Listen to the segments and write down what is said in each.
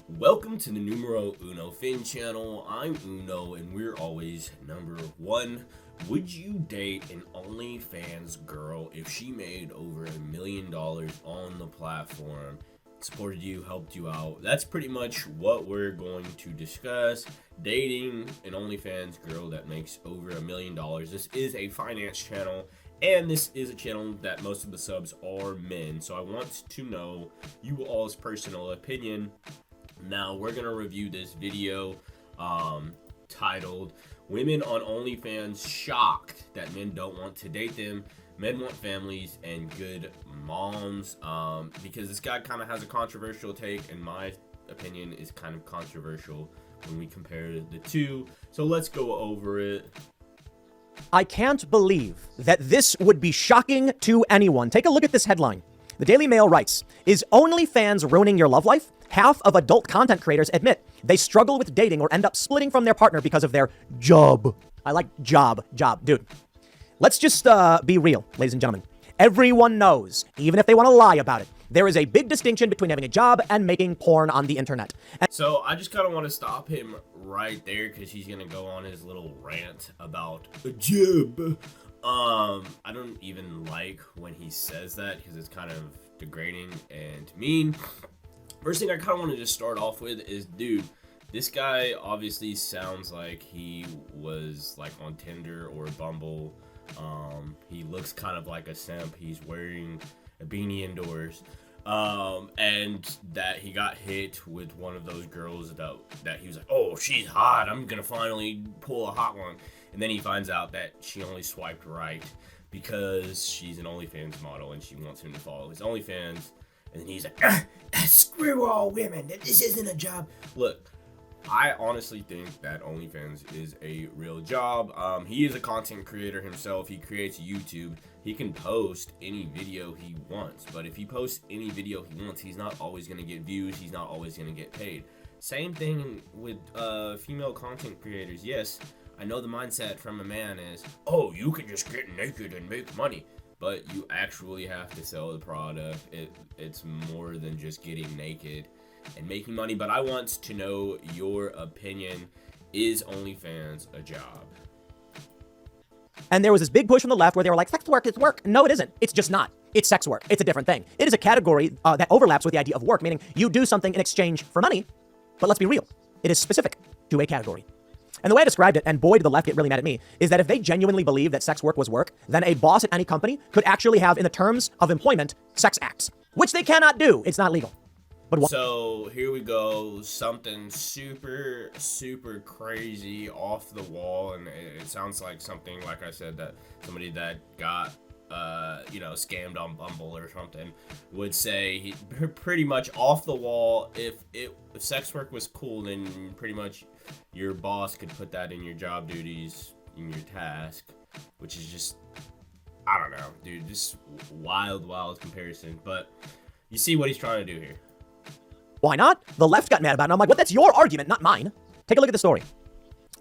Welcome to the Numero Uno Fin channel. I'm Uno and we're always number one. Would you date an OnlyFans girl if she made over $1 million on the platform, supported you, helped you out? That's pretty much what we're going to discuss. Dating an OnlyFans girl that makes over $1 million. This is a finance channel. And this is a channel that most of the subs are men. So I want to know you all's personal opinion. Now we're going to review this video titled Women on OnlyFans Shocked That Men Don't Want to Date Them. Men want families and good moms. Because this guy kind of has a controversial take. In my opinion, is kind of controversial when we compare the two. So let's go over it. I can't believe that this would be shocking to anyone. Take a look at this headline. The Daily Mail writes, "Is OnlyFans ruining your love life? Half of adult content creators admit they struggle with dating or end up splitting from their partner because of their job." I like job. Dude, let's just be real, ladies and gentlemen. Everyone knows, even if they want to lie about it, there is a big distinction between having a job and making porn on the internet. So I just kind of want to stop him right there because he's going to go on his little rant about a job. I don't even like when he says that because it's kind of degrading and mean. First thing I kind of want to just start off with is, dude, this guy obviously sounds like he was like on Tinder or Bumble. He looks kind of like a simp. He's wearing a beanie indoors. And that he got hit with one of those girls that he was like, oh, she's hot, I'm gonna finally pull a hot one. And then he finds out that she only swiped right because she's an OnlyFans model and she wants him to follow his OnlyFans. And then he's like, screw all women, this isn't a job. Look, I honestly think that OnlyFans is a real job. He is a content creator himself. He creates YouTube. He can post any video he wants. But if he posts any video he wants, he's not always going to get views. He's not always going to get paid. Same thing with female content creators. Yes, I know the mindset from a man is, oh, you can just get naked and make money. But you actually have to sell the product. It's more than just getting naked and making money. But I want to know your opinion. Is OnlyFans a job? And there was this big push from the left where they were like, sex work is work. No, it isn't. It's just not. It's sex work. It's a different thing. It is a category that overlaps with the idea of work, meaning you do something in exchange for money. But let's be real. It is specific to a category. And the way I described it, and boy, did the left get really mad at me, is that if they genuinely believe that sex work was work, then a boss at any company could actually have in the terms of employment sex acts, which they cannot do. It's not legal. But so here we go, something super crazy, off the wall, and it sounds like something, like I said, that somebody that got scammed on Bumble or something would say. Pretty much off the wall. If sex work was cool, then pretty much your boss could put that in your job duties, in your task, which is just, I don't know, dude, just wild comparison. But you see what he's trying to do here. Why not? The left got mad about it. And I'm like, well, that's your argument, not mine. Take a look at the story.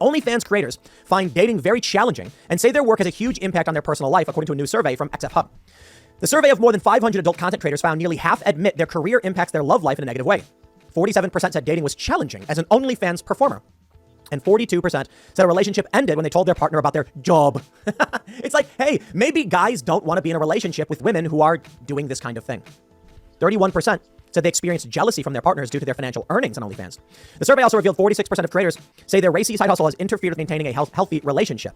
OnlyFans creators find dating very challenging and say their work has a huge impact on their personal life, according to a new survey from XF Hub. The survey of more than 500 adult content creators found nearly half admit their career impacts their love life in a negative way. 47% said dating was challenging as an OnlyFans performer. And 42% said a relationship ended when they told their partner about their job. It's like, hey, maybe guys don't want to be in a relationship with women who are doing this kind of thing. 31% said they experienced jealousy from their partners due to their financial earnings on OnlyFans. The survey also revealed 46% of creators say their racy side hustle has interfered with maintaining a healthy relationship.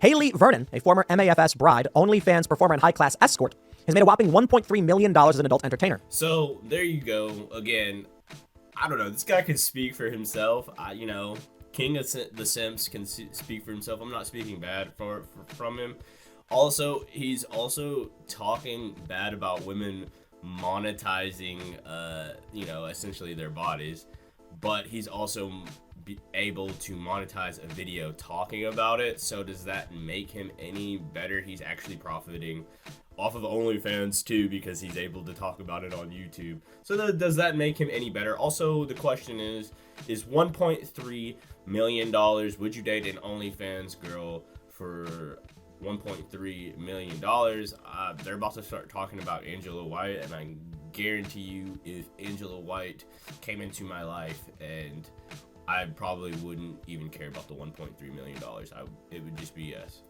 Haley Vernon, a former MAFS bride, OnlyFans performer, and high-class escort, has made a whopping $1.3 million as an adult entertainer. So there you go. Again, I don't know. This guy can speak for himself. King of the Simps can speak for himself. I'm not speaking bad from him. Also, he's also talking bad about women monetizing, essentially their bodies. But he's also able to monetize a video talking about it. So does that make him any better? He's actually profiting off of OnlyFans too because he's able to talk about it on YouTube. So does that make him any better? Also, the question is $1.3 million, would you date an OnlyFans girl for $1.3 million? They're about to start talking about Angela White, and I guarantee you, if Angela White came into my life, and I probably wouldn't even care about the $1.3 million. It would just be yes.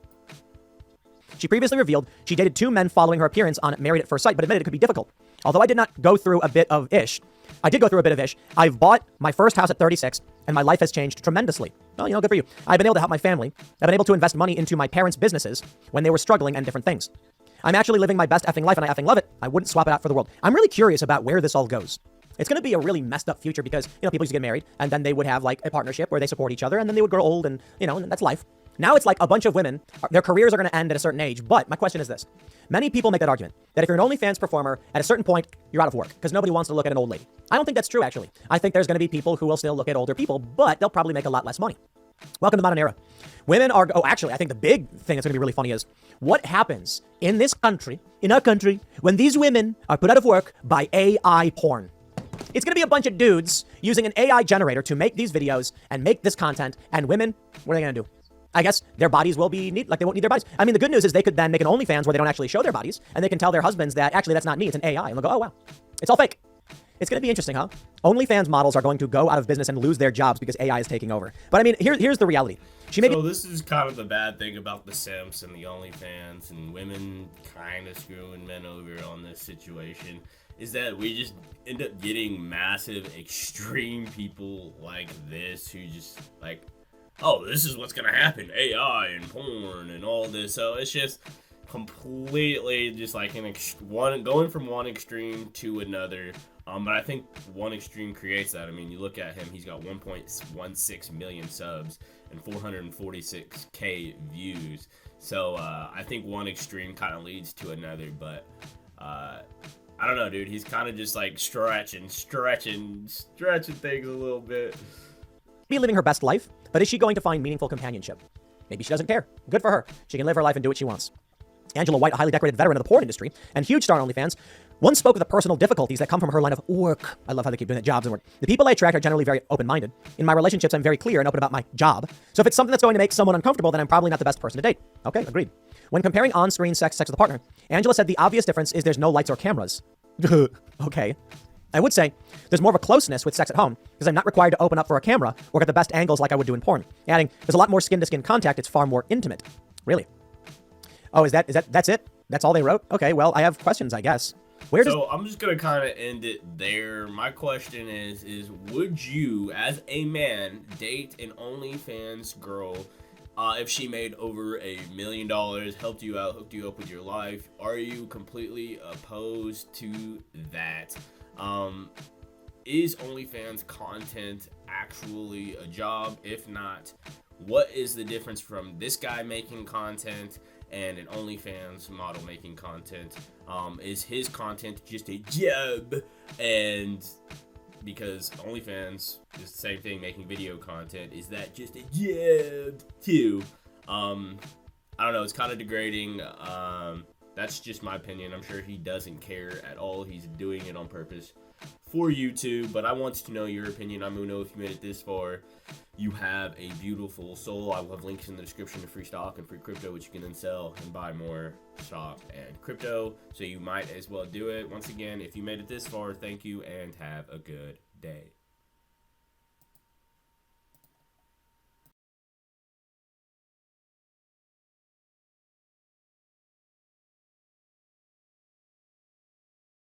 She previously revealed she dated 2 men following her appearance on Married at First Sight, but admitted it could be difficult. Although I did not go through a bit of ish, I did go through a bit of ish. I've bought my first house at 36, and my life has changed tremendously. Well, good for you. I've been able to help my family. I've been able to invest money into my parents' businesses when they were struggling and different things. I'm actually living my best effing life, and I effing love it. I wouldn't swap it out for the world. I'm really curious about where this all goes. It's going to be a really messed up future because, people used to get married, and then they would have, like, a partnership where they support each other, and then they would grow old, and, and that's life. Now it's like a bunch of women, their careers are going to end at a certain age. But my question is this. Many people make that argument that if you're an OnlyFans performer, at a certain point, you're out of work because nobody wants to look at an old lady. I don't think that's true, actually. I think there's going to be people who will still look at older people, but they'll probably make a lot less money. Welcome to the modern era. Women are, I think the big thing that's going to be really funny is what happens in this country, in our country, when these women are put out of work by AI porn. It's going to be a bunch of dudes using an AI generator to make these videos and make this content, and women, what are they going to do? I guess their bodies will be they won't need their bodies. I mean, the good news is they could then make an OnlyFans where they don't actually show their bodies, and they can tell their husbands that actually that's not me, it's an AI, and they'll go, oh wow, it's all fake. It's going to be interesting, huh? OnlyFans models are going to go out of business and lose their jobs because AI is taking over. But I mean, here's the reality. So this is kind of the bad thing about the simps and the OnlyFans and women kind of screwing men over on this situation is that we just end up getting massive, extreme people like this who just like, oh, this is what's gonna happen, AI and porn and all this. So it's just completely just like going from one extreme to another. But I think one extreme creates that. I mean, you look at him, he's got 1.16 million subs and 446K views. So I think one extreme kind of leads to another, but I don't know, dude. He's kind of just like stretching things a little bit. Be living her best life, but is she going to find meaningful companionship? Maybe she doesn't care. Good for her. She can live her life and do what she wants. Angela White, a highly decorated veteran of the porn industry and huge star on OnlyFans, once spoke of the personal difficulties that come from her line of work. I love how they keep doing that, jobs and work. The people I attract are generally very open-minded. In my relationships, I'm very clear and open about my job. So if it's something that's going to make someone uncomfortable, then I'm probably not the best person to date. Okay, agreed. When comparing on-screen sex with a partner, Angela said the obvious difference is there's no lights or cameras. Okay. I would say there's more of a closeness with sex at home because I'm not required to open up for a camera or get the best angles like I would do in porn. Adding, there's a lot more skin-to-skin contact. It's far more intimate. Really? Oh, that's it? That's all they wrote? Okay, well, I have questions, I guess. So I'm just going to kind of end it there. My question is would you, as a man, date an OnlyFans girl if she made over $1 million, helped you out, hooked you up with your life? Are you completely opposed to that? Is OnlyFans content actually a job? If not, what is the difference from this guy making content and an OnlyFans model making content? Is his content just a job? And because OnlyFans is the same thing, making video content, is that just a job too? I don't know, it's kind of degrading. That's just my opinion. I'm sure he doesn't care at all. He's doing it on purpose for YouTube, but I want to know your opinion. I'm Uno. If you made it this far, you have a beautiful soul. I will have links in the description to free stock and free crypto, which you can then sell and buy more stock and crypto. So you might as well do it. Once again, if you made it this far, thank you and have a good day.